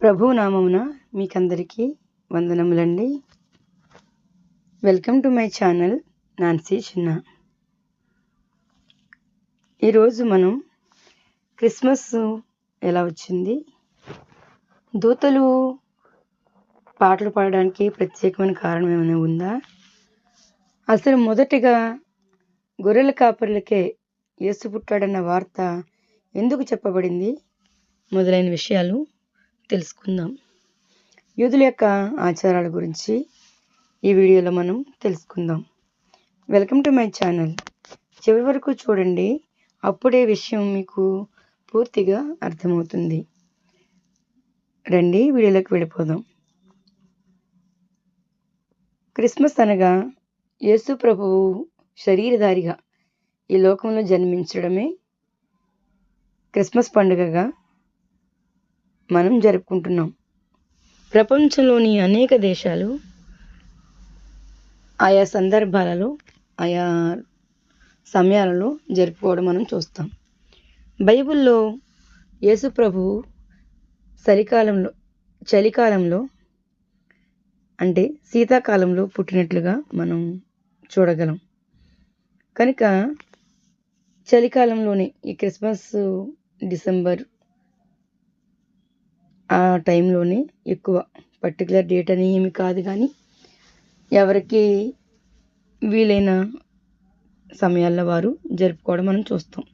ప్రభువు నామమున మీకందరికీ వందనములండి. Welcome to my channel Nancy Chinna. ఈరోజు మనం క్రిస్మస్ ఎలా వచ్చింది, దూతలు పాటలు పాడడానికి ప్రత్యేకమైన కారణం ఏమైనా ఉందా, అసలు మొదటిగా గొర్రెల కాపరులకే యేసు పుట్టాడన్న వార్త ఎందుకు చెప్పబడింది, మొదలైన విషయాలు తెలుసుకుందాం. యూదుల యొక్క ఆచారాల గురించి ఈ వీడియోలో మనం తెలుసుకుందాం. Welcome to my channel. చివరి వరకు చూడండి, అప్పుడే విషయం మీకు పూర్తిగా అర్థమవుతుంది. రండి వీడియోలోకి వెళ్ళిపోదాం. క్రిస్మస్ అనగా యేసు ప్రభువు శరీరధారిగా ఈ లోకంలో జన్మించడమే క్రిస్మస్ పండుగగా మనం జరుపుకుంటున్నాం. ప్రపంచంలోని అనేక దేశాలు ఆయా సందర్భాలలో ఆయా సమయాలలో జరుపుకోవడం మనం చూస్తాం. బైబిల్లో యేసు ప్రభువు చలికాలంలో అంటే శీతాకాలంలో పుట్టినట్లుగా మనం చూడగలం. కనుక చలికాలంలోనే ఈ క్రిస్మస్ డిసెంబర్ ఆ టైంలోనే ఎక్కువ, పర్టికులర్ డేట్ అని ఏమి కాదు, కానీ ఎవరికి వీలైన సమయాల్లో వారు జరుపుకోవడం మనం చూస్తాం.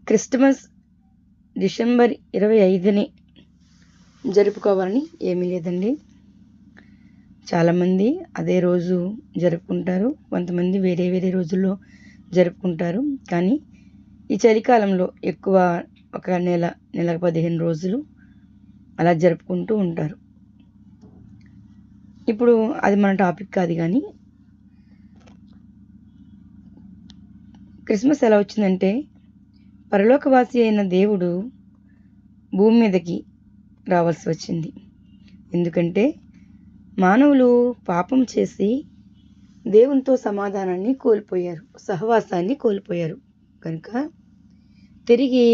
క్రిస్మస్ డిసెంబర్ 25ని జరుపుకోవాలని ఏమీ లేదండి. చాలామంది అదే రోజు జరుపుకుంటారు, కొంతమంది వేరే వేరే రోజుల్లో జరుపుకుంటారు. కానీ ఈ చలికాలంలో ఎక్కువ ఒక నెలకు 15 రోజులు అలా జరుపుకుంటూ ఉంటారు. ఇప్పుడు అది మన టాపిక్ కాదు, కానీ క్రిస్మస్ ఎలా వచ్చిందంటే, పరలోకవాసి అయిన దేవుడు భూమి మీదకి రావాల్సి వచ్చింది. ఎందుకంటే మానవులు పాపం చేసి దేవునితో సమాధానాన్ని కోల్పోయారు, సహవాసాన్ని కోల్పోయారు. కనుక తిరిగి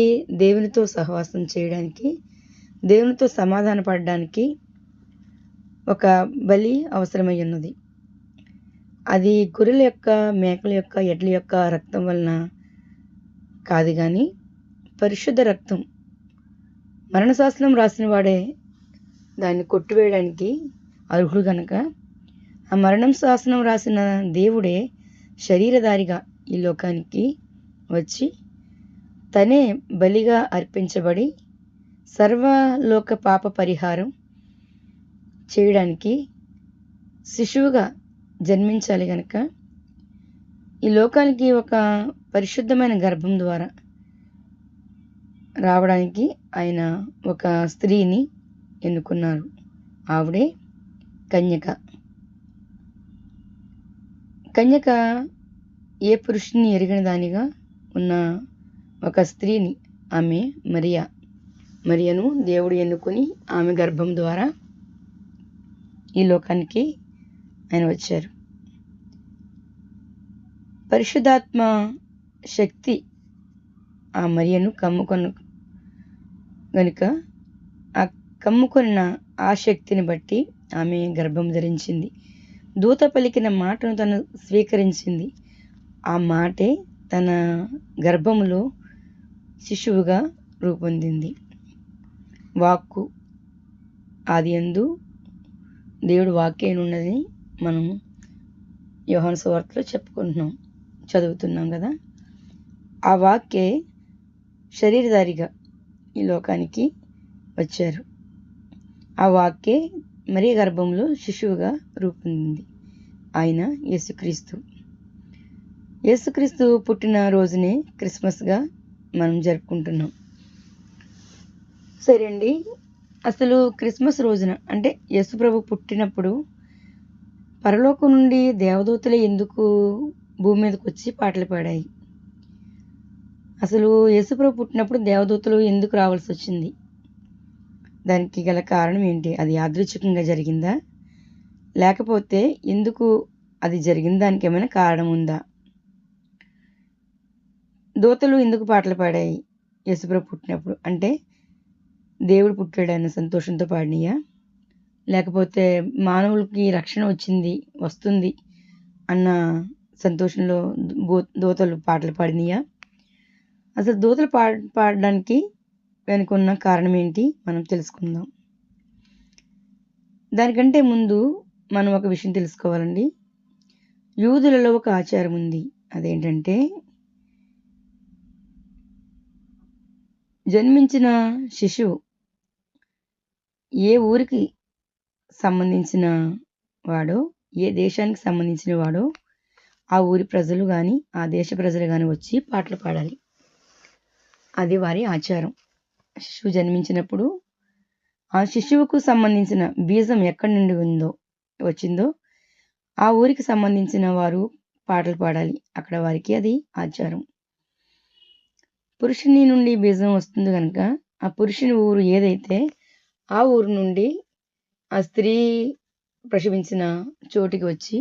దేవునితో సహవాసం చేయడానికి, దేవునితో సమాధాన పడడానికి ఒక బలి అవసరమై ఉన్నది. అది గొర్రెల యొక్క, మేకల యొక్క, ఎడ్ల యొక్క రక్తం వలన కాదు, కానీ పరిశుద్ధ రక్తం. మరణశాసనం రాసిన వాడే దాన్ని కొట్టివేయడానికి అర్హుడు. కనుక ఆ మరణం శాసనం రాసిన దేవుడే శరీరధారిగా ఈ లోకానికి వచ్చి తనే బలిగా అర్పించబడి సర్వలోక పాప పరిహారం చేయడానికి శిశువుగా జన్మించాలి. కనుక ఈ లోకానికి ఒక పరిశుద్ధమైన గర్భం ద్వారా రావడానికి ఆయన ఒక స్త్రీని ఎన్నుకున్నారు. ఆవిడే కన్యక. కన్యక ఏ పురుషుని ఎరిగిన దానిగా ఉన్న ఒక స్త్రీని, ఆమె మరియను దేవుడు ఎన్నుకొని ఆమె గర్భం ద్వారా ఈ లోకానికి ఆయన వచ్చారు. పరిశుద్ధాత్మ శక్తి ఆ మరియను కనుక ఆ కమ్ముకొన్న ఆ శక్తిని బట్టి ఆమె గర్భం ధరించింది. దూత పలికిన మాటను తను స్వీకరించింది. ఆ మాటే తన గర్భములో శిశువుగా రూపొందింది. వాక్కు, ఆదియందు దేవుడు వాక్యే ఉన్నది మనం యోహాను సువార్తలో చదువుతున్నాం కదా. ఆ వాక్యే శరీరధారిగా ఈ లోకానికి వచ్చారు. ఆ వాక్యే మరియ గర్భంలో శిశువుగా రూపొందింది. ఆయన యేసుక్రీస్తు పుట్టిన రోజునే క్రిస్మస్గా మనం జరుపుకుంటున్నాం. సరే అండి, అసలు క్రిస్మస్ రోజున అంటే యేసుప్రభు పుట్టినప్పుడు పరలోకం నుండి దేవదూతలే ఎందుకు భూమి మీదకి వచ్చి పాటలు పాడాయి? అసలు యేసుప్రభు పుట్టినప్పుడు దేవదూతలు ఎందుకు రావాల్సి వచ్చింది? దానికి గల కారణం ఏంటి? అది యాదృచ్ఛికంగా జరిగిందా, లేకపోతే ఎందుకు అది జరిగిన దానికి ఏమైనా కారణం ఉందా? దూతలు ఎందుకు పాటలు పాడాయి? యేసుప్రభు పుట్టినప్పుడు అంటే దేవుడు పుట్టాడన్న సంతోషంతో పాడినయా, లేకపోతే మానవులకి రక్షణ వస్తుంది అన్న సంతోషంలో దూతలు పాటలు పాడినయా? అసలు దూతలు పాడడానికి వెనుకున్న కారణం ఏంటి మనం తెలుసుకుందాం. దానికంటే ముందు మనం ఒక విషయం తెలుసుకోవాలండి. యూదులలో ఒక ఆచారం ఉంది. అదేంటంటే జన్మించిన శిశువు ఏ ఊరికి సంబంధించిన వాడో, ఏ దేశానికి సంబంధించిన వాడో ఆ ఊరి ప్రజలు కానీ ఆ దేశ ప్రజలు కానీ వచ్చి పాటలు పాడాలి. అది వారి ఆచారం. శిశువు జన్మించినప్పుడు ఆ శిశువుకు సంబంధించిన బీజం ఎక్కడి నుండి వచ్చిందో ఆ ఊరికి సంబంధించిన వారు పాటలు పాడాలి. అక్కడ వారికి అది ఆచారం. పురుషుని నుండి బీజం వస్తుంది కనుక ఆ పురుషుని ఊరు ఏదైతే ఆ ఊరు నుండి ఆ స్త్రీ ప్రసవించిన చోటికి వచ్చి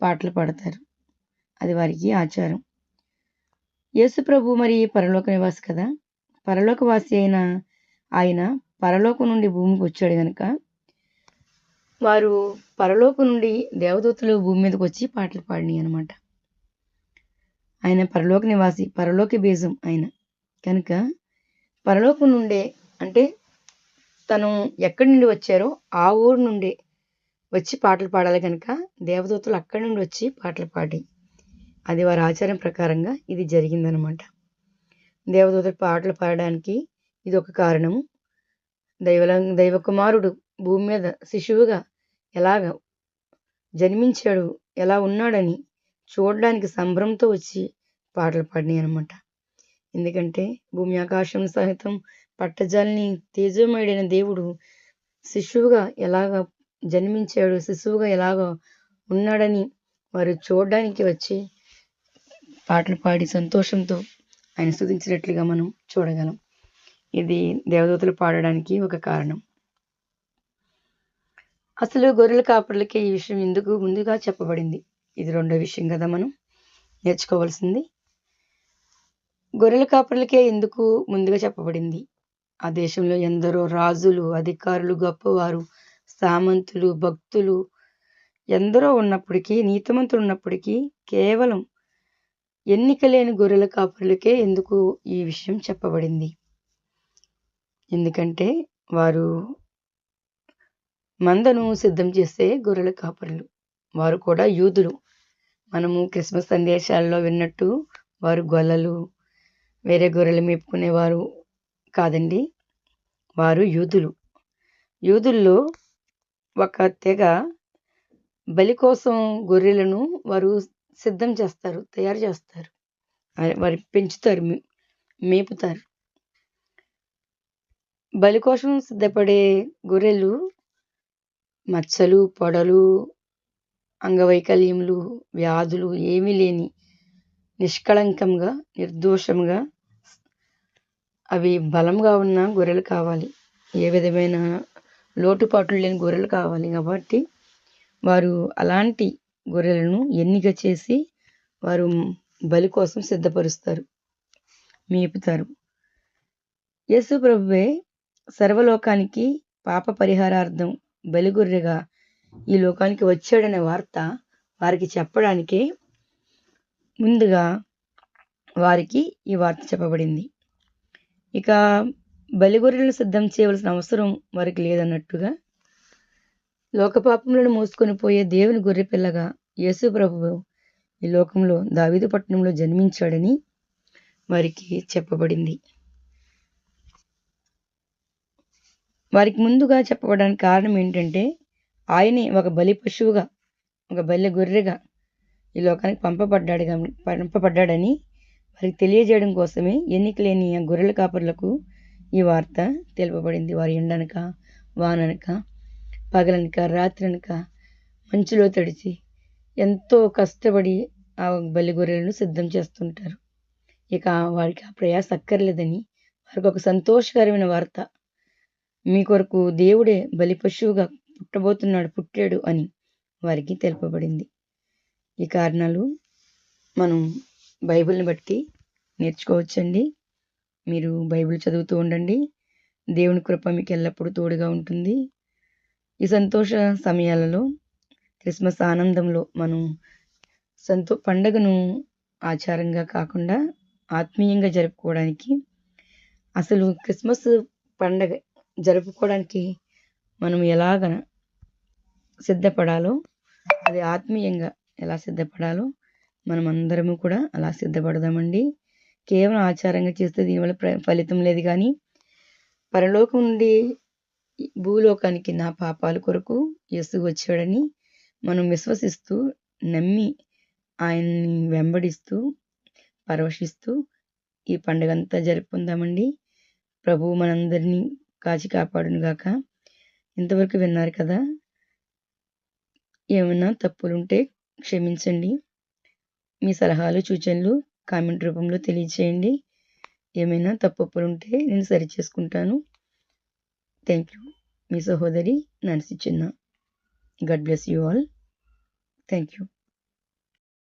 పాటలు పాడతారు. అది వారికి ఆచారం. యేసుప్రభు మరి పరలోక నివాసి కదా. పరలోకవాసి అయిన ఆయన పరలోకం నుండి భూమికి వచ్చాడు కనుక వారు పరలోకం నుండి దేవదూతలు భూమి మీదకి వచ్చి పాటలు పాడినాయి అనమాట. ఆయన పరలోక నివాసి, పరలోక బీజం ఆయన కనుక పరలోకం నుండే అంటే తను ఎక్కడి నుండి వచ్చారో ఆ ఊరు నుండి వచ్చి పాటలు పాడాలి కనుక దేవదూతలు అక్కడి నుండి వచ్చి పాటలు పాడి అది వారి ఆచారం ప్రకారంగా ఇది జరిగిందనమాట. దేవదూతలు పాటలు పాడడానికి ఇది ఒక కారణము. దైవ కుమారుడు భూమి మీద శిశువుగా ఎలాగ జన్మించాడు, ఎలా ఉన్నాడని చూడడానికి సంభ్రమంతో వచ్చి పాటలు పాడినాయి అనమాట. ఎందుకంటే భూమి ఆకాశం సహితం పట్టజాలని తేజోమయుడైన దేవుడు శిశువుగా ఎలాగ జన్మించాడు, శిశువుగా ఎలాగ ఉన్నాడని వారు చూడడానికి వచ్చి పాటలు పాడి సంతోషంతో ఆయన స్తుతించినట్లుగా మనం చూడగలం. ఇది దేవదూతలు పాడడానికి ఒక కారణం. అసలు గొర్రెల కాపరులకే ఈ విషయం ఎందుకు ముందుగా చెప్పబడింది? ఇది రెండో విషయం కదా మనం నేర్చుకోవాల్సింది. గొర్రెల కాపరులకే ఎందుకు ముందుగా చెప్పబడింది? ఆ దేశంలో ఎందరో రాజులు, అధికారులు, గొప్పవారు, సామంతులు, భక్తులు ఎందరో ఉన్నప్పటికీ, నీతిమంతులు ఉన్నప్పటికీ కేవలం ఎన్నిక లేని గొర్రెల కాపరులకే ఎందుకు ఈ విషయం చెప్పబడింది? ఎందుకంటే వారు మందను సిద్ధం చేసే గొర్రెల కాపరులు. వారు కూడా యూదులు. మనము క్రిస్మస్ సందేశాల్లో విన్నట్టు వారు గొల్లలు, వేరే గొర్రెలు మేపుకునేవారు కాదండి. వారు యూదులు. యూదుల్లో ఒక తెగ బలి కోసం గొర్రెలను వారు సిద్ధం చేస్తారు, తయారు చేస్తారు, వారు పెంచుతారు, మేపుతారు. బలి కోసం సిద్ధపడే గొర్రెలు మచ్చలు, పొడలు, అంగవైకల్యములు, వ్యాధులు ఏమీ లేని నిష్కళంకంగా, నిర్దోషంగా అవి బలంగా ఉన్న గొర్రెలు కావాలి. ఏ విధమైన లోటుపాట్లు లేని గొర్రెలు కావాలి. కాబట్టి వారు అలాంటి గొర్రెలను ఎన్నిక చేసి వారు బలి కోసం సిద్ధపరుస్తారు, మేపుతారు. యేసు ప్రభువే సర్వలోకానికి పాప పరిహారార్థం బలిగొర్రెగా ఈ లోకానికి వచ్చాడనే వార్త వారికి చెప్పడానికే ముందుగా వారికి ఈ వార్త చెప్పబడింది. ఇక బలిగొర్రెలను సిద్ధం చేయవలసిన అవసరం వారికి లేదన్నట్టుగా లోకపాపములను మోసుకొని పోయే దేవుని గొర్రె పిల్లగా యేసు ప్రభువు ఈ లోకంలో దావీదు పట్టణంలో జన్మించాడని వారికి చెప్పబడింది. వారికి ముందుగా చెప్పబడడానికి కారణం ఏంటంటే ఆయనే ఒక బలి పశువుగా, ఒక బలి గొర్రెగా ఈ లోకానికి పంపబడ్డాడని వారికి తెలియజేయడం కోసమే ఎన్నిక లేని ఆ గొర్రెల కాపరులకు ఈ వార్త తెలుపబడింది. వారి ఎండనక, వాననక, పగలనక, రాత్రనక, మంచులో తడిచి ఎంతో కష్టపడి ఆ బలి గొర్రెలను సిద్ధం చేస్తుంటారు. ఇక వారికి ఆ ప్రయాస అక్కర్లేదని వారికి ఒక సంతోషకరమైన వార్త, మీ కొరకు దేవుడే బలి పశువుగా పుట్టాడు అని వారికి తెలుపబడింది. ఈ కారణాలు మనం బైబిల్ని బట్టి నేర్చుకోవచ్చండి. మీరు బైబిల్ చదువుతూ ఉండండి. దేవుని కృప మీకు ఎల్లప్పుడూ తోడుగా ఉంటుంది. ఈ సంతోష సమయాలలో క్రిస్మస్ ఆనందంలో మనం పండగను ఆచారంగా కాకుండా ఆత్మీయంగా జరుపుకోవడానికి, అసలు క్రిస్మస్ పండగ జరుపుకోవడానికి మనం ఎలాగ సిద్ధపడాలో, అది ఆత్మీయంగా ఎలా సిద్ధపడాలో మనం అందరము కూడా అలా సిద్ధపడదామండి. కేవలం ఆచారంగా చేస్తే దీనివల్ల ఫలితం లేదు, కానీ పరలోకం నుండి భూలోకానికి నా పాపాల కొరకు యేసు వచ్చాడని మనం విశ్వసిస్తూ, నమ్మి, ఆయన్ని వెంబడిస్తూ, పరవశిస్తూ ఈ పండుగంతా జరుపుకుందామండి. ప్రభువు మనందరినీ కాచి కాపాడునుగాక. ఇంతవరకు విన్నారు కదా. ఏమైనా తప్పులుంటే క్షమించండి. మీ సలహాలు, సూచనలు కామెంట్ రూపంలో తెలియచేయండి. ఏమైనా తప్పులుంటే నేను సరిచేసుకుంటాను. Thank you. మీ సహోదరి నాన్సీ చిన్న. God bless you all. Thank you.